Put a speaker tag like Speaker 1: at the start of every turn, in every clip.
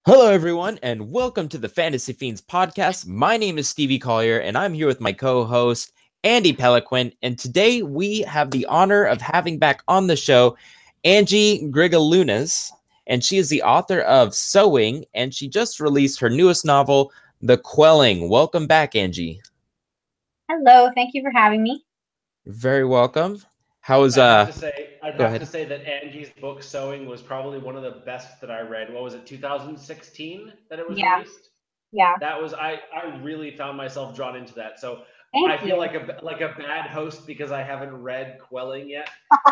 Speaker 1: Hello, everyone, and welcome to the Fantasy Fiends podcast. My name is Stevie Collier, and I'm here with my co-host, Andy Peliquin. And today we have the honor of having back on the show Angie Grigaliunas, and she is the author of Sewing, and she just released her newest novel, The Quelling. Welcome back, Angie.
Speaker 2: Hello, thank you for having me.
Speaker 1: Very welcome. How is
Speaker 3: I'd have to say, I'd
Speaker 1: Go
Speaker 3: have to
Speaker 1: ahead.
Speaker 3: say that Angie's book Sewing was probably one of the best that I read. What was it, 2016 that it was
Speaker 2: Yeah,
Speaker 3: released?
Speaker 2: yeah,
Speaker 3: That was I really found myself drawn into that. So
Speaker 2: thank
Speaker 3: I feel
Speaker 2: you.
Speaker 3: like a bad host because I haven't read Quelling yet,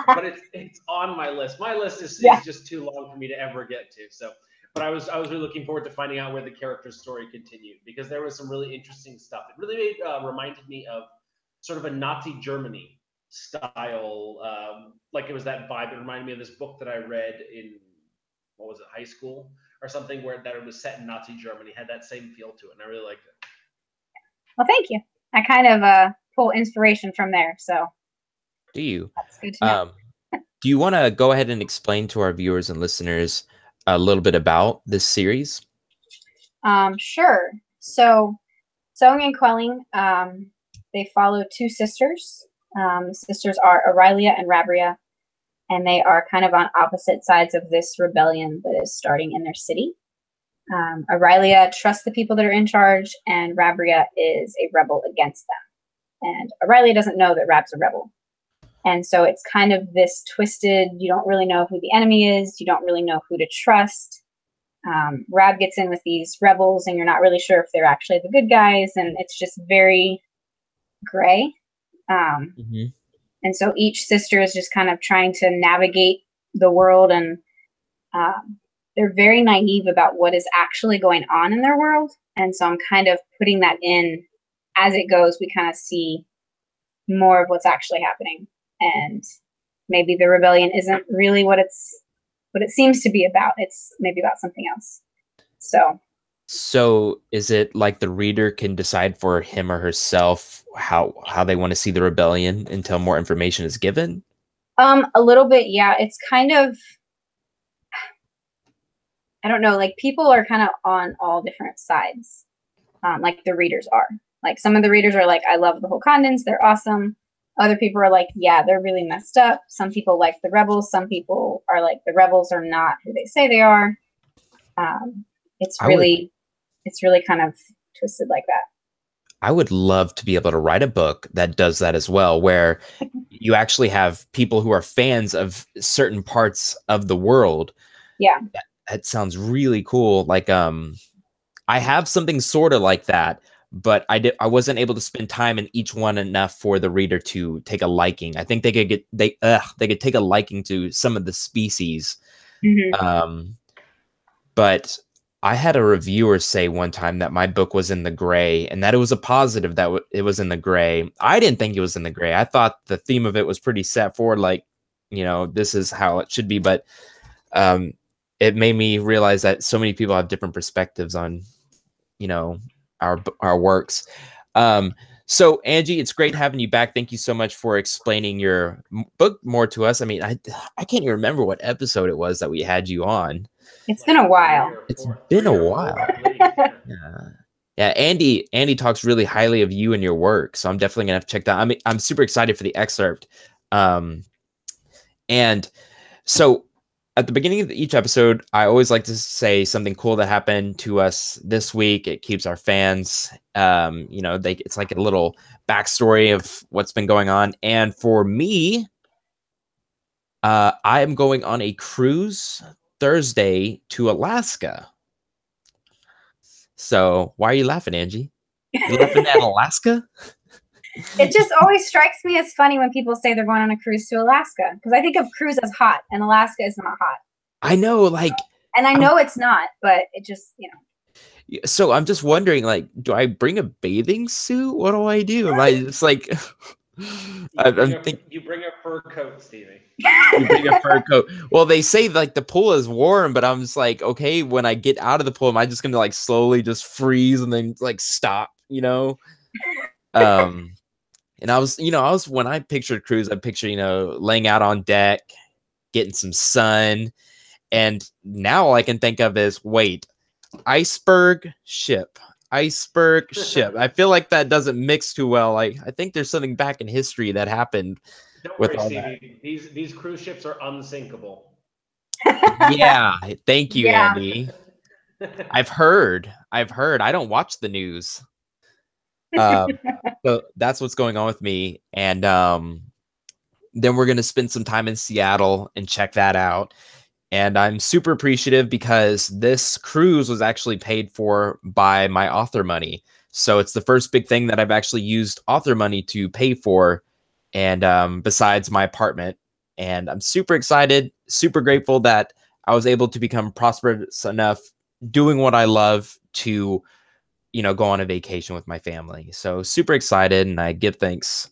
Speaker 3: but it's on my list. My list
Speaker 2: Yeah,
Speaker 3: is just too long for me to ever get to. So, but I was really looking forward to finding out where the character's story continued because there was some really interesting stuff. It really reminded me of sort of a Nazi Germany style, like it was that vibe. It reminded me of this book that I read in what was it, high school or something, where that it was set in Nazi Germany, had that same feel to it, and I really liked it.
Speaker 2: well, thank you. I kind of pull inspiration from there, so
Speaker 1: Do you?
Speaker 2: that's good to know.
Speaker 1: Um, do you want to go ahead and explain to our viewers and listeners a little bit about this series?
Speaker 2: Sure. So, Sewing and Quelling, they follow two sisters. The sisters are Aurelia and Rabria, and they are kind of on opposite sides of this rebellion that is starting in their city. Aurelia trusts the people that are in charge, and Rabria is a rebel against them. And Aurelia doesn't know that Rab's a rebel. And so it's kind of this twisted, you don't really know who the enemy is, you don't really know who to trust. Rab gets in with these rebels, and you're not really sure if they're actually the good guys, and it's just very gray. Um,
Speaker 1: Mm-hmm.
Speaker 2: and so each sister is just kind of trying to navigate the world, and um, they're very naive about what is actually going on in their world. And so I'm kind of putting that in as it goes. We kind of see more of what's actually happening, and maybe the rebellion isn't really what it seems to be about. It's maybe about something else. So
Speaker 1: So is it like the reader can decide for him or herself how they want to see the rebellion until more information is given?
Speaker 2: a little bit, yeah. It's kind of, I don't know, like people are kind of on all different sides. Like the readers are. Like some of the readers are like, I love the whole Condens, they're awesome. Other people are like, yeah, they're really messed up. Some people like the rebels. Some people are like, the rebels are not who they say they are. Um, it's
Speaker 1: I would
Speaker 2: really, it's really kind of twisted like that.
Speaker 1: I would love to be able to write a book that does that as well, where you actually have people who are fans of certain parts of the world.
Speaker 2: Yeah.
Speaker 1: That sounds really cool. I have something sort of like that, but I wasn't able to spend time in each one enough for the reader to take a liking. I think they could take a liking to some of the species.
Speaker 2: Hmm.
Speaker 1: Um, but I had a reviewer say one time that my book was in the gray and that it was a positive that it was in the gray. I didn't think it was in the gray. I thought the theme of it was pretty set forward, like, this is how it should be. But um, it made me realize that so many people have different perspectives on, you know, our works. Um, so Angie, it's great having you back. Thank you so much for explaining your book more to us. I mean, I can't even remember what episode it was that we had you on.
Speaker 2: It's been
Speaker 3: Like
Speaker 2: a while.
Speaker 1: It's been
Speaker 3: three
Speaker 1: a
Speaker 3: or four,
Speaker 1: while.
Speaker 3: I believe. Yeah.
Speaker 1: Yeah. Yeah, Andy talks really highly of you and your work, so I'm definitely gonna have to check that. I'm super excited for the excerpt. Um, and so at the beginning of each episode, I always like to say something cool that happened to us this week. It keeps our fans, it's like a little backstory of what's been going on. And for me, I am going on a cruise Thursday to Alaska. So why are you laughing, Angie? You laughing at Alaska?
Speaker 2: It just always strikes me as funny when people say they're going on a cruise to Alaska, because I think of cruise as hot, and Alaska is not hot.
Speaker 1: I know, like,
Speaker 2: And I
Speaker 1: I'm
Speaker 2: know it's not, but it just,
Speaker 1: so I'm just wondering, like, do I bring a bathing suit? What do I do? Am I just like, I'm thinking
Speaker 3: You bring a fur coat, Stevie.
Speaker 1: you bring a fur coat. Well, they say like the pool is warm, but I'm just like, okay, when I get out of the pool, am I just gonna like slowly just freeze and then like stop, Um, and I was when I pictured cruise, I pictured, laying out on deck, getting some sun. And now all I can think of is, wait, Iceberg ship. Iceberg ship. I feel like that doesn't mix too well. Like I think there's something back in history that happened
Speaker 3: Don't
Speaker 1: with
Speaker 3: worry,
Speaker 1: all that.
Speaker 3: Stevie. These cruise ships are unsinkable.
Speaker 1: Yeah, thank you,
Speaker 2: Yeah.
Speaker 1: Andy. I've heard. I don't watch the news. So that's what's going on with me. And then we're gonna spend some time in Seattle and check that out. And I'm super appreciative because this cruise was actually paid for by my author money. So it's the first big thing that I've actually used author money to pay for, and besides my apartment. And I'm super excited, super grateful that I was able to become prosperous enough doing what I love to, go on a vacation with my family. So super excited, and I give thanks.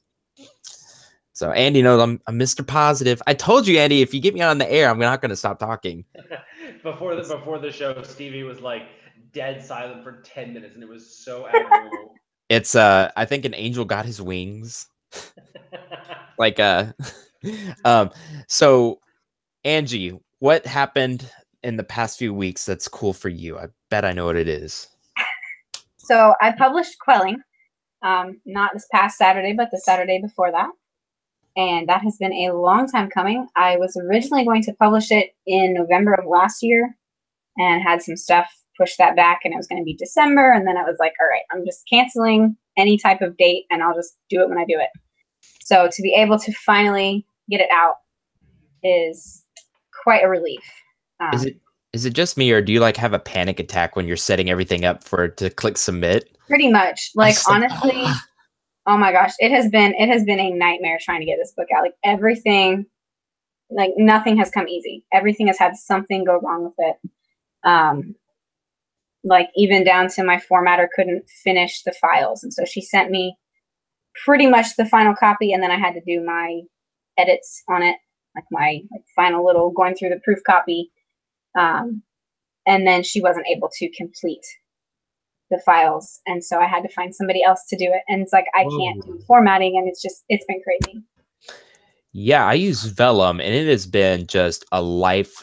Speaker 1: So Andy knows I'm Mr. Positive. I told you, Andy, if you get me on the air, I'm not going to stop talking.
Speaker 3: Before the show, Stevie was like dead silent for 10 minutes, and it was so admirable.
Speaker 1: It's I think an angel got his wings. Like so Angie, what happened in the past few weeks that's cool for you? I bet I know what it is.
Speaker 2: So I published Quelling, not this past Saturday, but the Saturday before that. And that has been a long time coming. I was originally going to publish it in November of last year and had some stuff push that back, and it was going to be December. And then I was like, all right, I'm just canceling any type of date, and I'll just do it when I do it. So to be able to finally get it out is quite a relief.
Speaker 1: Is it just me, or do you like have a panic attack when you're setting everything up to click submit?
Speaker 2: Pretty much. Like honestly, oh my gosh, it has been a nightmare trying to get this book out. Like everything, like nothing has come easy. Everything has had something go wrong with it. Like even down to my formatter couldn't finish the files, and so she sent me pretty much the final copy, and then I had to do my edits on it, like my final little going through the proof copy. And then she wasn't able to complete the files, and so I had to find somebody else to do it. And it's like I can't do formatting, and it's been crazy.
Speaker 1: Yeah, I use Vellum, and it has been just a lifesaver.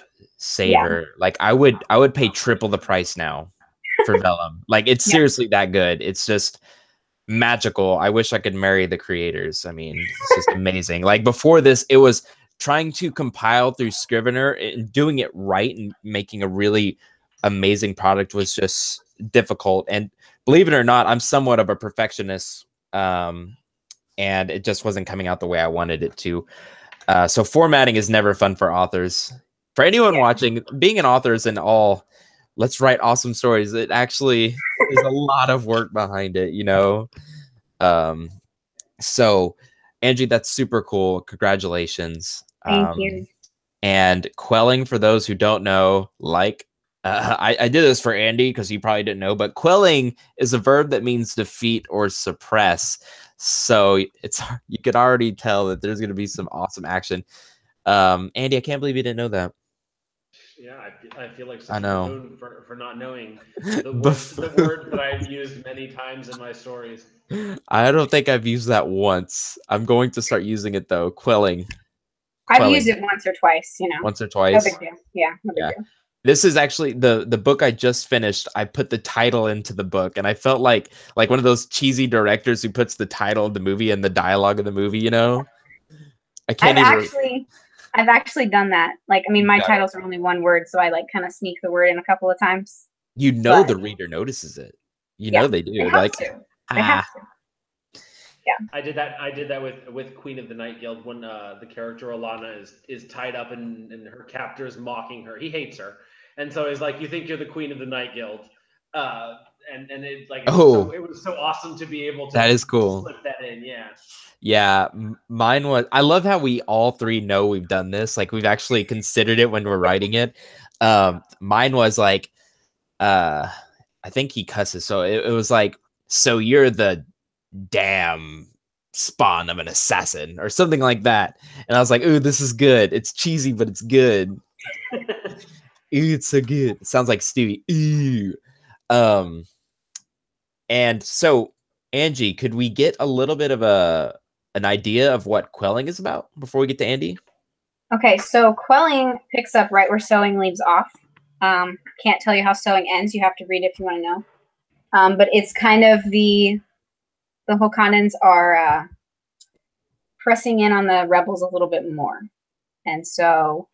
Speaker 1: Yeah. Like I would pay triple the price now for Vellum. Like it's seriously that good. It's just magical. I wish I could marry the creators. I mean, it's just amazing. Like before this, it was trying to compile through Scrivener and doing it right and making a really amazing product was just difficult. And believe it or not, I'm somewhat of a perfectionist, and it just wasn't coming out the way I wanted it to. So formatting is never fun for authors. For anyone watching, being an author isn't all let's write awesome stories. It actually is a lot of work behind it, So Angie, that's super cool. Congratulations.
Speaker 2: Thank you.
Speaker 1: And quelling, for those who don't know, like I did this for Andy because he probably didn't know, but quelling is a verb that means defeat or suppress. So you can already tell that there's going to be some awesome action. Andy, I can't believe you didn't know that.
Speaker 3: Yeah, I feel like such
Speaker 1: I know.
Speaker 3: a buffoon for not knowing the word that I've used many times in my stories.
Speaker 1: I don't think I've used that once. I'm going to start using it though. Quelling.
Speaker 2: I've used it once or twice,
Speaker 1: Once or twice.
Speaker 2: No big deal. Yeah, no big deal.
Speaker 1: This is actually the book I just finished. I put the title into the book, and I felt like one of those cheesy directors who puts the title of the movie and the dialogue of the movie. I can't
Speaker 2: I've actually done that. Like, I mean, my titles are only one word, so I kind of sneak the word in a couple of times.
Speaker 1: The reader notices it. They do.
Speaker 2: They have to. They have to. Yeah.
Speaker 3: I did that with Queen of the Night Guild when the character Alana is tied up and her captor is mocking her. He hates her, and so he's like, "You think you're the Queen of the Night Guild?" And it's like, it was so awesome to be able to.
Speaker 1: That is cool.
Speaker 3: Slip that in, yeah.
Speaker 1: Yeah, mine was. I love how we all three know we've done this. Like we've actually considered it when we're writing it. Mine was like, I think he cusses. So it was like, so you're the damn spawn of an assassin or something like that. And I was like, ooh, this is good. It's cheesy, but it's good. Ooh, it's so good. It sounds like Stewie. Ooh. And so Angie, could we get a little bit of an idea of what quelling is about before we get to Andy?
Speaker 2: Okay, so quelling picks up right where sewing leaves off. Can't tell you how sewing ends. You have to read it if you want to know. But it's kind of the Wakandans are pressing in on the rebels a little bit more. And so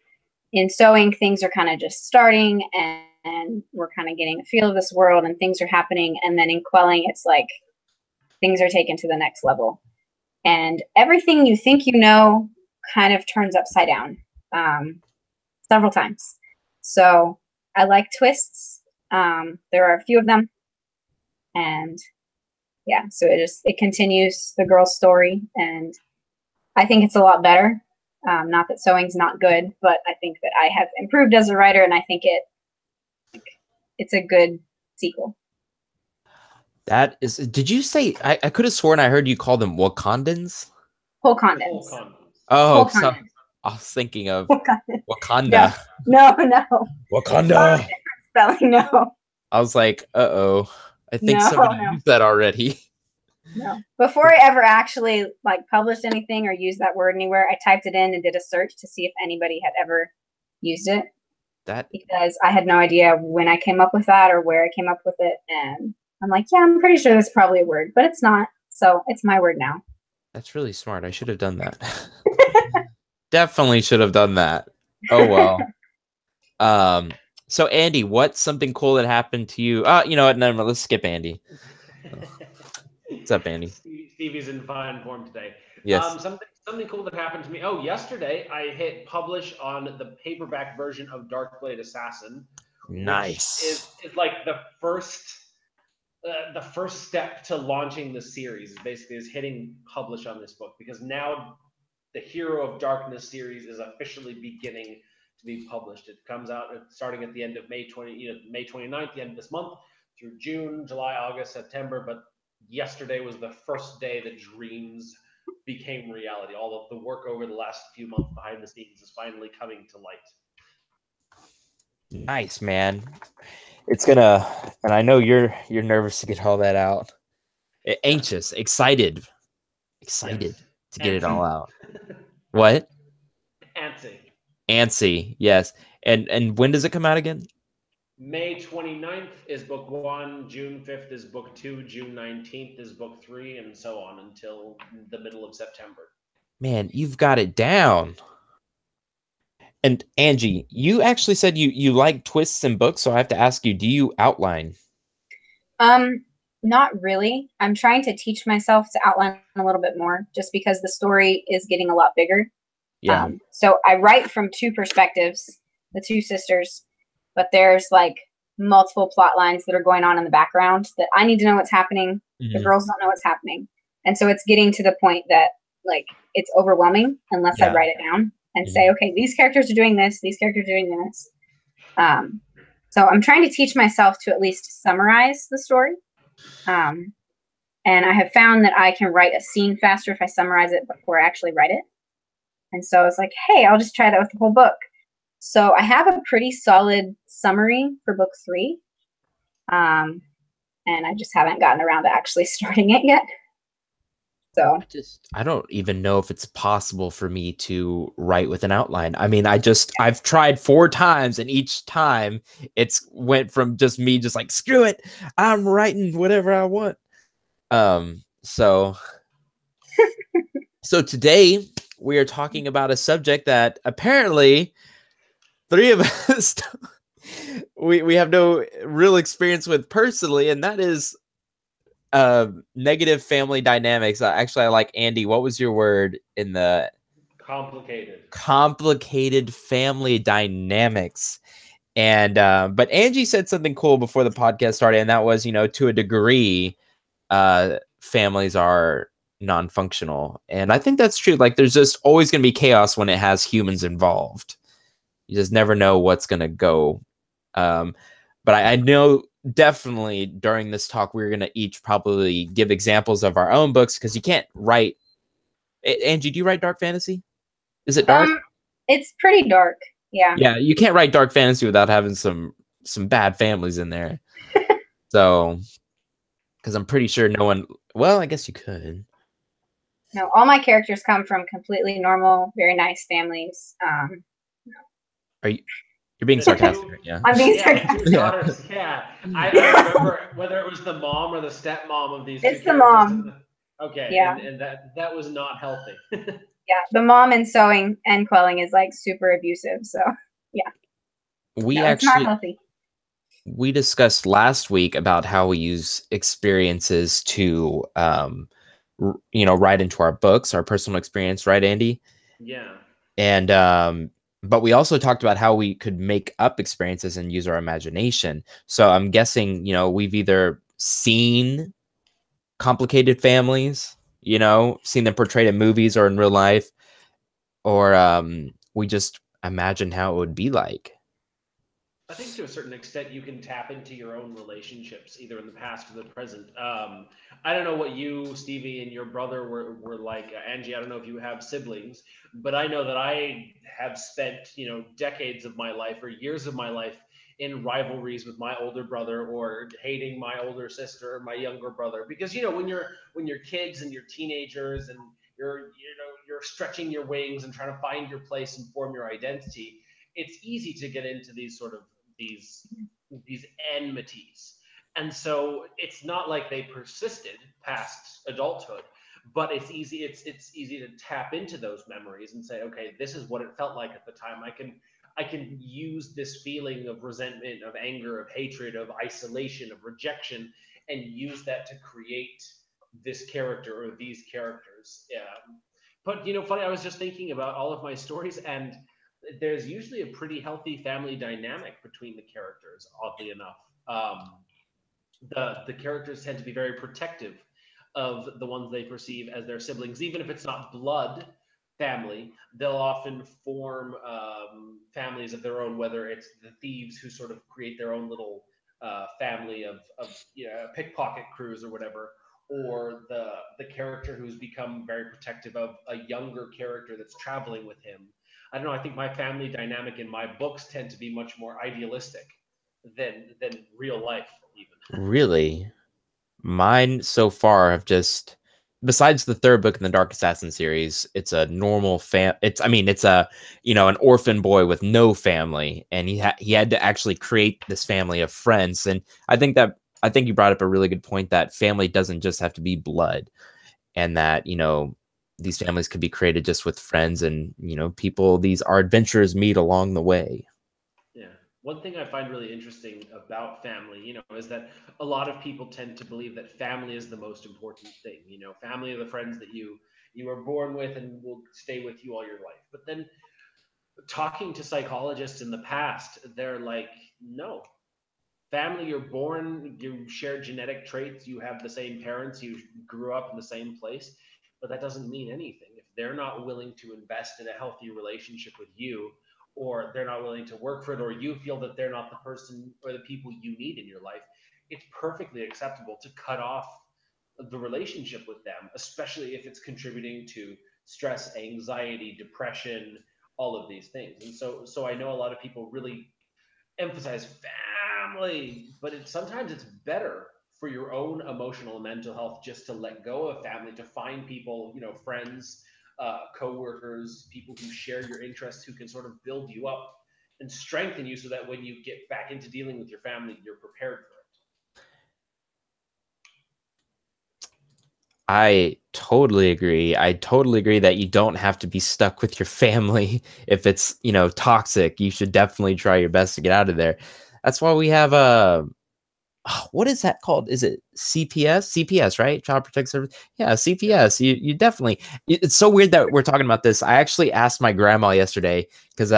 Speaker 2: in sewing, things are kind of just starting, and we're kind of getting a feel of this world, and things are happening. And then in quelling, it's like things are taken to the next level. And everything you think you know kind of turns upside down several times. So I like twists. There are a few of them. And yeah, so it continues the girl's story, and I think it's a lot better. Not that sewing's not good, but I think that I have improved as a writer, and I think it's a good sequel.
Speaker 1: That is, did you say, I could have sworn I heard you call them Wakandans?
Speaker 2: Wakandans.
Speaker 1: Oh, so I was thinking of Wakanda.
Speaker 2: No.
Speaker 1: Wakanda.
Speaker 2: Spelling, no.
Speaker 1: I was like, uh-oh. I think somebody used that already.
Speaker 2: No. Before I ever actually like published anything or used that word anywhere, I typed it in and did a search to see if anybody had ever used it. Because I had no idea when I came up with that or where I came up with it. And I'm like, yeah, I'm pretty sure that's probably a word, but it's not. So it's my word now.
Speaker 1: That's really smart. I should have done that. Definitely should have done that. Oh, well. So Andy, what's something cool that happened to you? You know what? No, let's skip Andy. What's up, Andy?
Speaker 3: Stevie's in fine form today.
Speaker 1: Yes.
Speaker 3: Something cool that happened to me. Oh, yesterday I hit publish on the paperback version of Darkblade Assassin.
Speaker 1: Nice.
Speaker 3: Which is like the first step to launching the series. Basically, is hitting publish on this book, because now the Hero of Darkness series is officially beginning to be published. It comes out starting at the end of May 29th, the end of this month, through June, July, August, September. But yesterday was the first day that dreams became reality. All of the work over the last few months behind the scenes is finally coming to light.
Speaker 1: Nice, man. It's gonna, and I know you're nervous to get all that out. Anxious, excited yes. To get it all out. What? Antsy, yes. And when does it come out again?
Speaker 3: May 29th is book 1, June 5th is book 2, June 19th is book 3, and so on until the middle of September.
Speaker 1: Man, you've got it down. And Angie, you actually said you like twists in books, so I have to ask you, do you outline?
Speaker 2: Not really. I'm trying to teach myself to outline a little bit more, just because the story is getting a lot bigger.
Speaker 1: Yeah.
Speaker 2: So I write from two perspectives, the two sisters, but there's like multiple plot lines that are going on in the background that I need to know what's happening. Mm-hmm. The girls don't know what's happening. And so it's getting to the point that like it's overwhelming unless I write it down and say, okay, these characters are doing this, these characters are doing this. So I'm trying to teach myself to at least summarize the story. And I have found that I can write a scene faster if I summarize it before I actually write it. And so I was like, hey, I'll just try that with the whole book. So I have a pretty solid summary for book 3. And I just haven't gotten around to actually starting it yet. So
Speaker 1: I don't even know if it's possible for me to write with an outline. I mean, I've tried 4 times, and each time it's went from just me just like, screw it, I'm writing whatever I want. So today we are talking about a subject that apparently 3 of us we have no real experience with personally, and that is negative family dynamics. Actually, I like Andy. What was your word in the complicated family dynamics? And but Angie said something cool before the podcast started, and that was, to a degree, families are non-functional, and I think that's true. Like, there's just always going to be chaos when it has humans involved. You just never know what's going to go. But I know definitely during this talk, we're going to each probably give examples of our own books, because you can't write. Angie, do you write dark fantasy? Is it dark?
Speaker 2: It's pretty dark. Yeah.
Speaker 1: Yeah, you can't write dark fantasy without having some bad families in there. So, because I'm pretty sure no one. Well, I guess you could.
Speaker 2: No, all my characters come from completely normal, very nice families.
Speaker 1: You're being
Speaker 3: The
Speaker 1: sarcastic,
Speaker 3: two,
Speaker 1: yeah.
Speaker 2: I'm being
Speaker 3: yeah, the two
Speaker 2: sarcastic.
Speaker 3: daughters. Yeah, I remember whether it was the mom or the stepmom of these two
Speaker 2: It's the
Speaker 3: characters.
Speaker 2: mom.
Speaker 3: Okay,
Speaker 2: Yeah.
Speaker 3: and that was not healthy.
Speaker 2: Yeah. The mom in sewing and quelling is like super abusive. So yeah.
Speaker 1: We
Speaker 2: No, it's not
Speaker 1: actually
Speaker 2: healthy.
Speaker 1: we discussed last week about how we use experiences to write into our books, our personal experience, right, Andy?
Speaker 3: Yeah.
Speaker 1: And but we also talked about how we could make up experiences and use our imagination. So I'm guessing, we've either seen complicated families, seen them portrayed in movies or in real life, or we just imagine how it would be like.
Speaker 3: I think to a certain extent you can tap into your own relationships, either in the past or the present. I don't know what you, Stevie, and your brother were like. Angie, I don't know if you have siblings, but I know that I have spent, decades of my life or years of my life in rivalries with my older brother, or hating my older sister or my younger brother. Because when you're kids and you're teenagers and you're stretching your wings and trying to find your place and form your identity, it's easy to get into these sort of these enmities. And so it's not like they persisted past adulthood, but it's easy to tap into those memories and say, okay, this is what it felt like at the time. I can use this feeling of resentment, of anger, of hatred, of isolation, of rejection, and use that to create this character or these characters. But funny, I was just thinking about all of my stories, and there's usually a pretty healthy family dynamic between the characters. Oddly enough, the characters tend to be very protective of the ones they perceive as their siblings, even if it's not blood family. They'll often form families of their own, whether it's the thieves who sort of create their own little family of pickpocket crews or whatever, or the character who's become very protective of a younger character that's traveling with him. I don't know. I think my family dynamic in my books tend to be much more idealistic than real life, even.
Speaker 1: Really? Mine so far have just, besides the third book in the Dark Assassin series, it's a normal it's a, an orphan boy with no family, and he had to actually create this family of friends. And I think you brought up a really good point, that family doesn't just have to be blood, and that, these families could be created just with friends and, our adventurers meet along the way.
Speaker 3: Yeah. One thing I find really interesting about family, is that a lot of people tend to believe that family is the most important thing. Family are the friends that you were born with and will stay with you all your life. But then talking to psychologists in the past, they're like, no, family, you're born, you share genetic traits, you have the same parents, you grew up in the same place, but that doesn't mean anything if they're not willing to invest in a healthy relationship with you, or they're not willing to work for it, or you feel that they're not the person or the people you need in your life. It's perfectly acceptable to cut off the relationship with them, especially if it's contributing to stress, anxiety, depression, all of these things. And so I know a lot of people really emphasize family, but sometimes it's better for your own emotional and mental health just to let go of family, to find people, friends, co-workers, people who share your interests, who can sort of build you up and strengthen you, so that when you get back into dealing with your family, you're prepared for it.
Speaker 1: I totally agree. I totally agree that you don't have to be stuck with your family if it's, toxic. You should definitely try your best to get out of there. That's why we have what is that called? Is it CPS? CPS, right? Child Protective Service. Yeah, CPS. You definitely. It's so weird that we're talking about this. I actually asked my grandma yesterday, because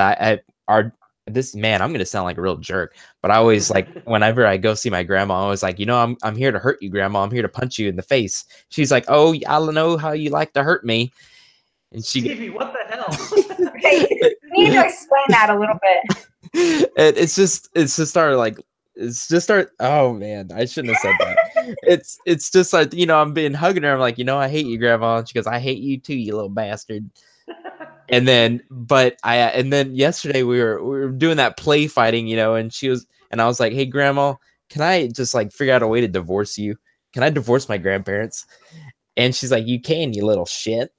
Speaker 1: this man, I'm gonna sound like a real jerk, but I always, like, whenever I go see my grandma, I always like, I'm here to hurt you, grandma. I'm here to punch you in the face. She's like, oh, I don't know how you like to hurt me. And
Speaker 3: Stevie, what the hell?
Speaker 2: Okay, you need to explain that a little bit.
Speaker 1: It's just our, oh man, I shouldn't have said that. It's just like, I'm being hugging her. I'm like, I hate you, grandma. And she goes, I hate you too, you little bastard. And then yesterday we were doing that play fighting, and I was like, hey, grandma, can I just, like, figure out a way to divorce you? Can I divorce my grandparents? And she's like, you can, you little shit.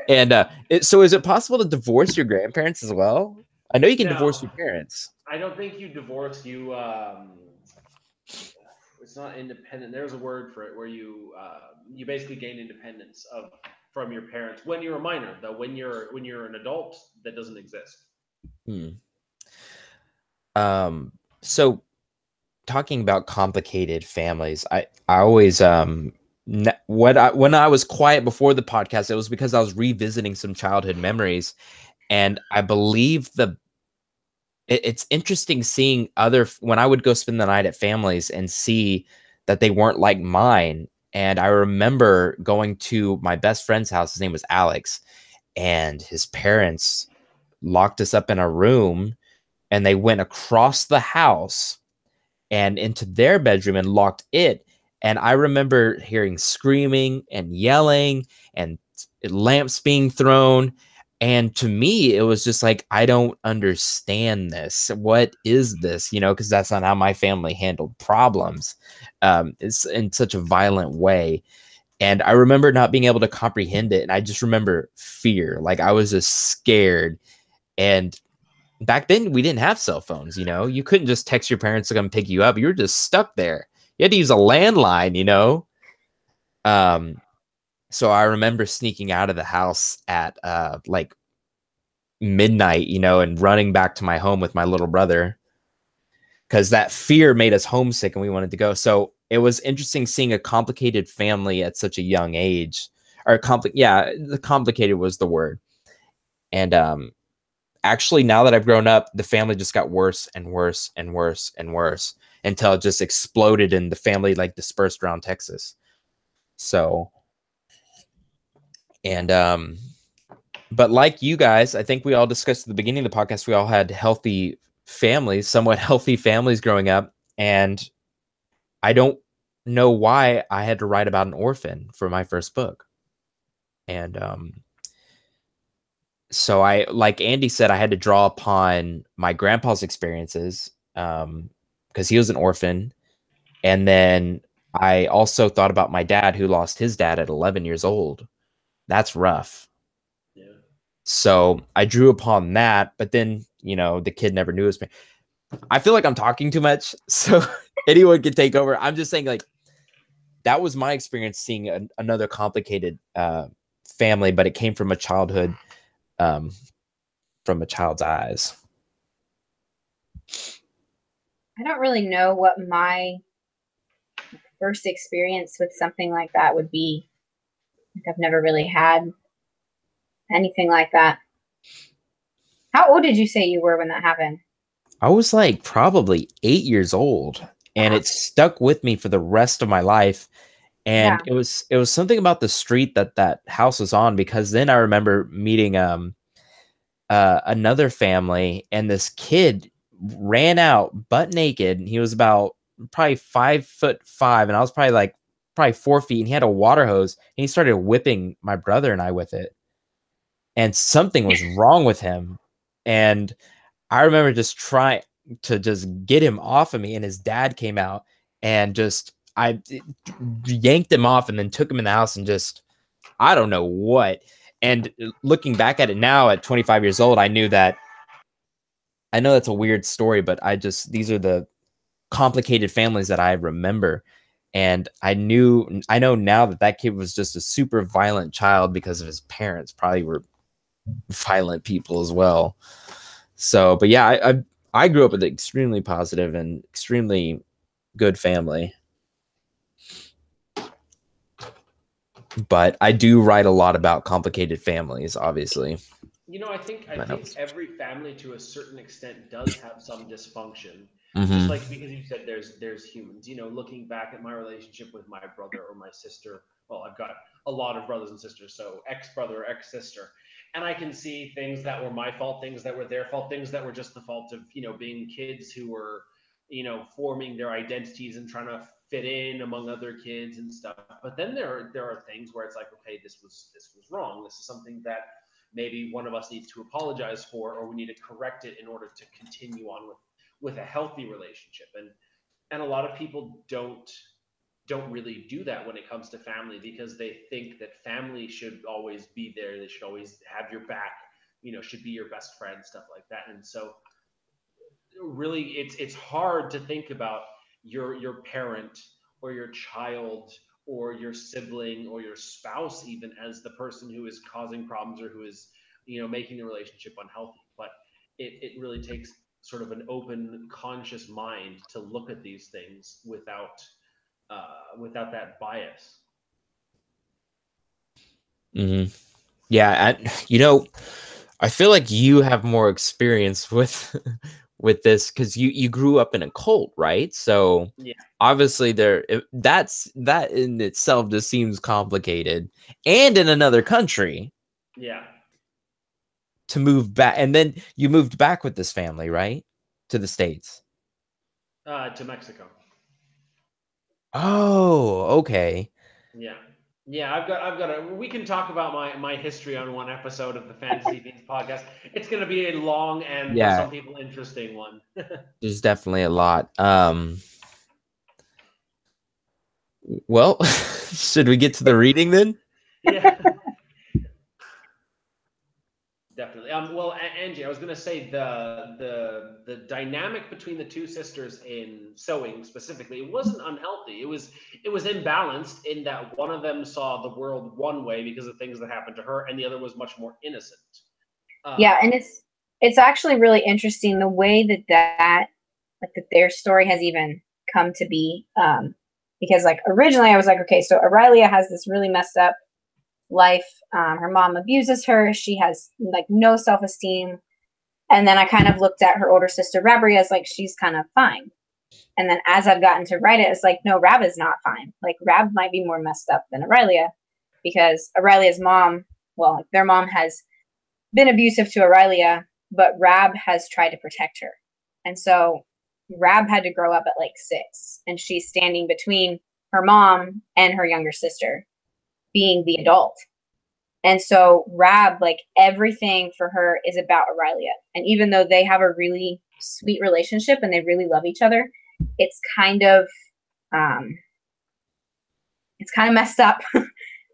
Speaker 1: And so is it possible to divorce your grandparents as well? I know you can
Speaker 3: No,
Speaker 1: divorce your parents.
Speaker 3: I don't think you divorce. You it's not independent. There's a word for it where you basically gain independence of from your parents when you're a minor. Though when you're an adult, that doesn't exist.
Speaker 1: Hmm. So talking about complicated families, I always when I was quiet before the podcast, it was because I was revisiting some childhood memories, and I believe it's interesting seeing other when I would go spend the night at families and see that they weren't like mine. And I remember going to my best friend's house. His name was Alex, and his parents locked us up in a room, and they went across the house and into their bedroom and locked it. And I remember hearing screaming and yelling and lamps being thrown. And to me, it was just like, I don't understand this. What is this? Because that's not how my family handled problems. It's in such a violent way. And I remember not being able to comprehend it. And I just remember fear. Like I was just scared. And back then we didn't have cell phones. You couldn't just text your parents to come pick you up. You were just stuck there. You had to use a landline. um so I remember sneaking out of the house at like midnight, and running back to my home with my little brother, because that fear made us homesick and we wanted to go. So it was interesting seeing a complicated family at such a young age. Or the complicated was the word. And actually, now that I've grown up, the family just got worse and worse and worse and worse until it just exploded and the family like dispersed around Texas. So, and but like you guys, I think we all discussed at the beginning of the podcast, we all had healthy families, somewhat healthy families growing up. And I don't know why I had to write about an orphan for my first book. And so like Andy said, I had to draw upon my grandpa's experiences, because he was an orphan. And then I also thought about my dad, who lost his dad at 11 years old. That's rough.
Speaker 3: Yeah.
Speaker 1: So I drew upon that, but then, the kid never knew his parents. I feel like I'm talking too much, so anyone can take over. I'm just saying, like, that was my experience seeing another complicated family, but it came from a childhood, um, from a child's eyes.
Speaker 2: I don't really know what my first experience with something like that would be. Like, I've never really had anything like that. How old did you say you were when that happened?
Speaker 1: I was like probably 8 years old, and
Speaker 2: Wow.
Speaker 1: it stuck with me for the rest of my life.
Speaker 2: Yeah.
Speaker 1: And it was something about the street that house was on, because then I remember meeting another family, and this kid ran out butt naked, and he was about probably 5'5", and I was probably 4 feet, and he had a water hose, and he started whipping my brother and I with it, and something was wrong with him. And I remember just trying to just get him off of me, and his dad came out and just I yanked him off and then took him in the house and just I don't know what. And looking back at it now at 25 years old, I know that's a weird story, but these are the complicated families that I remember. And I know now that kid was just a super violent child because of his parents probably were violent people as well. So, but yeah, I grew up with an extremely positive and extremely good family. But I do write a lot about complicated families, obviously.
Speaker 3: I think every family to a certain extent does have some dysfunction. Just
Speaker 1: Mm-hmm.
Speaker 3: like because you said there's humans. Looking back at my relationship with my brother or my sister. Well, I've got a lot of brothers and sisters, so ex brother, ex sister, and I can see things that were my fault, things that were their fault, things that were just the fault of being kids who were forming their identities and trying to fit in among other kids and stuff. But then there are things where it's like, okay, this was wrong. This is something that maybe one of us needs to apologize for, or we need to correct it in order to continue on with a healthy relationship. And a lot of people don't really do that when it comes to family, because they think that family should always be there, they should always have your back, should be your best friend, stuff like that. And so really it's hard to think about your parent or your child or your sibling or your spouse even as the person who is causing problems or who is making the relationship unhealthy. But it really takes sort of an open conscious mind to look at these things without that bias.
Speaker 1: Mm-hmm. Yeah, I feel like you have more experience with with this because you grew up in a cult, right? So
Speaker 3: Yeah.
Speaker 1: obviously that in itself just seems complicated, and in another country
Speaker 3: Yeah.
Speaker 1: to move back, and then you moved back with this family, right, to the States.
Speaker 3: To Mexico.
Speaker 1: Oh, okay.
Speaker 3: Yeah. Yeah, I've got a we can talk about my history on one episode of the Fantasy Fiends podcast. It's going to be a long and for
Speaker 1: Yeah,
Speaker 3: some people interesting one.
Speaker 1: there's definitely a lot. Well, should we get to the reading then?
Speaker 3: Yeah. Definitely. Well, Angie, I was going to say the dynamic between the two sisters in sewing specifically, it wasn't unhealthy. It was imbalanced in that one of them saw the world one way because of things that happened to her, and the other was much more innocent.
Speaker 2: Yeah, and it's actually really interesting the way that their story has even come to be. Because like originally I was like, okay, so Aurelia has this really messed up life. Her mom abuses her. She has like no self-esteem. And then I kind of looked at her older sister Rabria as like she's kind of fine. And then as I've gotten to write it, it's like, no, Rab is not fine. Like Rab might be more messed up than Aurelia because Aurelia's mom, well, like, their mom has been abusive to Aurelia, but Rab has tried to protect her. And so Rab had to grow up at like 6, and she's standing between her mom and her younger sister being the adult. And so Rab, like everything for her is about Aurelia. And even though they have a really sweet relationship and they really love each other, it's kind of messed up.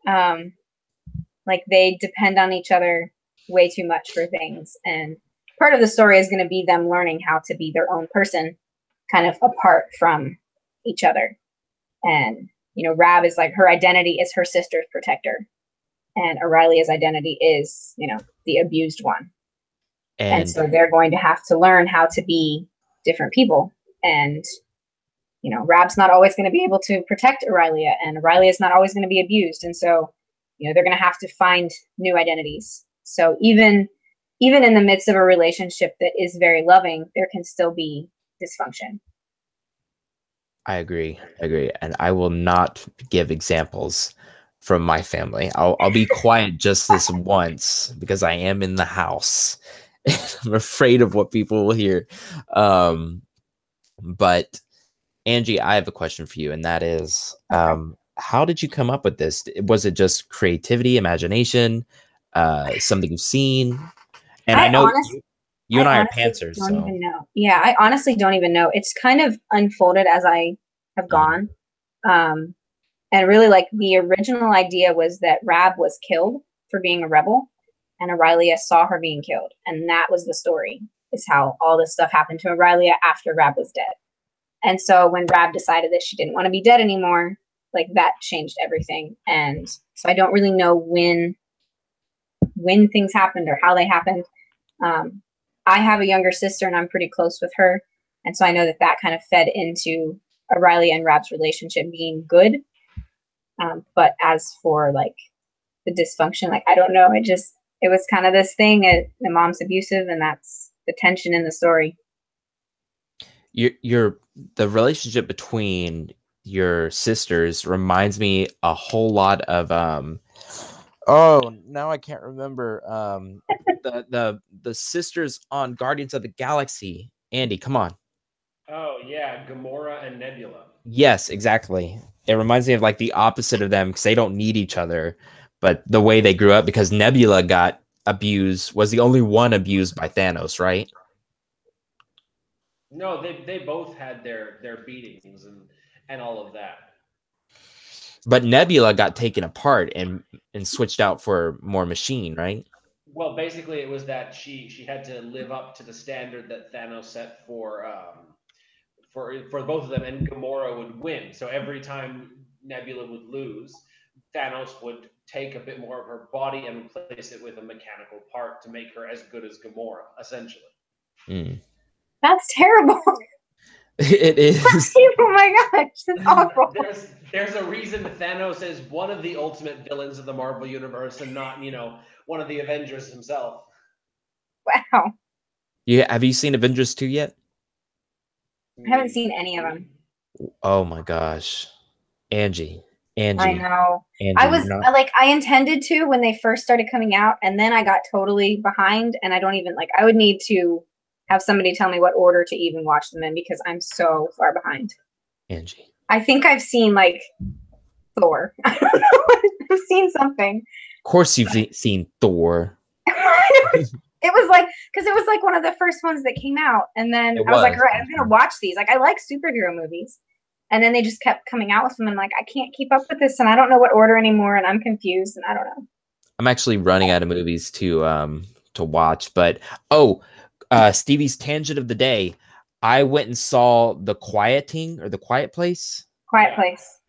Speaker 2: Like they depend on each other way too much for things. And part of the story is going to be them learning how to be their own person, kind of apart from each other. And, Rab is like her identity is her sister's protector. And Aurelia's identity is, the abused one. And so they're going to have to learn how to be different people. And, Rab's not always going to be able to protect Aurelia, and Aurelia is not always going to be abused. And so, they're going to have to find new identities. So even in the midst of a relationship that is very loving, there can still be dysfunction.
Speaker 1: I agree. And I will not give examples from my family. I'll be quiet just this once because I am in the house. I'm afraid of what people will hear. But Angie, I have a question for you, and that is, how did you come up with this? Was it just creativity, imagination, something you've seen? And I know you and I are pantsers,
Speaker 2: don't even know. Yeah, I honestly don't even know. It's kind of unfolded as I have gone. And really, like, the original idea was that Rab was killed for being a rebel, and Aurelia saw her being killed. And that was the story, is how all this stuff happened to Aurelia after Rab was dead. And so when Rab decided that she didn't want to be dead anymore, like, that changed everything. And so I don't really know when things happened or how they happened. I have a younger sister, and I'm pretty close with her. And so I know that kind of fed into Aurelia and Rab's relationship being good. But as for like the dysfunction, like, I don't know. It was kind of this thing. The mom's abusive, and that's the tension in the story.
Speaker 1: The relationship between your sisters reminds me a whole lot of now I can't remember the sisters on Guardians of the Galaxy. Andy, come on.
Speaker 3: Oh yeah, Gamora and Nebula.
Speaker 1: Yes, exactly. It reminds me of like the opposite of them because they don't need each other, but the way they grew up, because Nebula got abused, was the only one abused by Thanos, right?
Speaker 3: No, they both had their beatings and all of that.
Speaker 1: But Nebula got taken apart and switched out for more machine, right?
Speaker 3: Well, basically, it was that she had to live up to the standard that Thanos set for both of them, and Gamora would win. So every time Nebula would lose, Thanos would take a bit more of her body and replace it with a mechanical part to make her as good as Gamora, essentially.
Speaker 1: Mm.
Speaker 2: That's terrible.
Speaker 1: It is.
Speaker 2: Oh my gosh, that's awful.
Speaker 3: There's a reason Thanos is one of the ultimate villains of the Marvel universe and not, one of the Avengers himself.
Speaker 2: Wow.
Speaker 1: Yeah, have you seen Avengers 2 yet?
Speaker 2: I haven't seen any of them.
Speaker 1: Oh my gosh. Angie.
Speaker 2: I know.
Speaker 1: Angie,
Speaker 2: I intended to when they first started coming out, and then I got totally behind, and I don't even I would need to have somebody tell me what order to even watch them in because I'm so far behind.
Speaker 1: Angie.
Speaker 2: I think I've seen Thor. I don't know. I've seen something.
Speaker 1: Of course you've seen Thor.
Speaker 2: It was because it was one of the first ones that came out, and then I was like, all right, I'm gonna watch these. I like superhero movies, and then they just kept coming out with them, and I can't keep up with this, and I don't know what order anymore, and I'm confused, and I don't know.
Speaker 1: I'm actually running out of movies to watch, but Stevie's tangent of the day. I went and saw The Quieting or The Quiet Place.
Speaker 2: Quiet Place.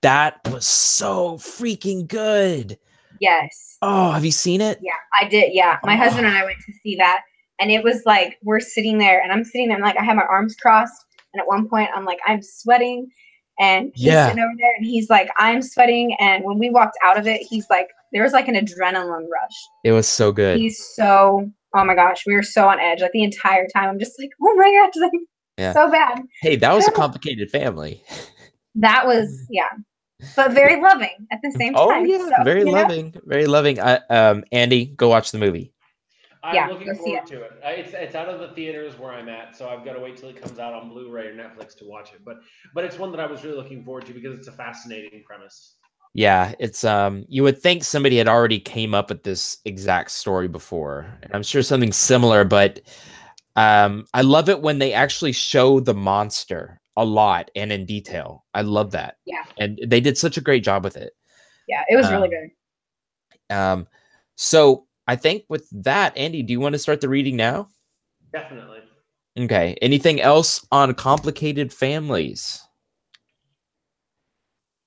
Speaker 1: That was so freaking good.
Speaker 2: Yes.
Speaker 1: Oh, have you seen it?
Speaker 2: Yeah, I did. Yeah. My husband and I went to see that, and it was we're sitting there, and I'm sitting there, and I have my arms crossed, and at one point I'm I'm sweating, and he's sitting over there, and he's I'm sweating, and when we walked out of it, he's there was an adrenaline rush.
Speaker 1: It was so good.
Speaker 2: Oh my gosh, we were so on edge the entire time. I'm just oh my gosh, so bad.
Speaker 1: Hey, that was a complicated family.
Speaker 2: That was, but very loving at the same time.
Speaker 1: Oh yeah, so, very loving, very loving. Andy, go watch the movie.
Speaker 3: I'm looking forward to it. It's out of the theaters where I'm at, so I've got to wait till it comes out on Blu-ray or Netflix to watch it. But it's one that I was really looking forward to because it's a fascinating premise.
Speaker 1: Yeah, it's you would think somebody had already came up with this exact story before, and I'm sure something similar. But I love it when they actually show the monster a lot and in detail. I love that.
Speaker 2: Yeah,
Speaker 1: and they did such a great job with it.
Speaker 2: Yeah, it was really good.
Speaker 1: So I think with that, Andy, do you want to start the reading now?
Speaker 3: Definitely.
Speaker 1: Okay. Anything else on complicated families?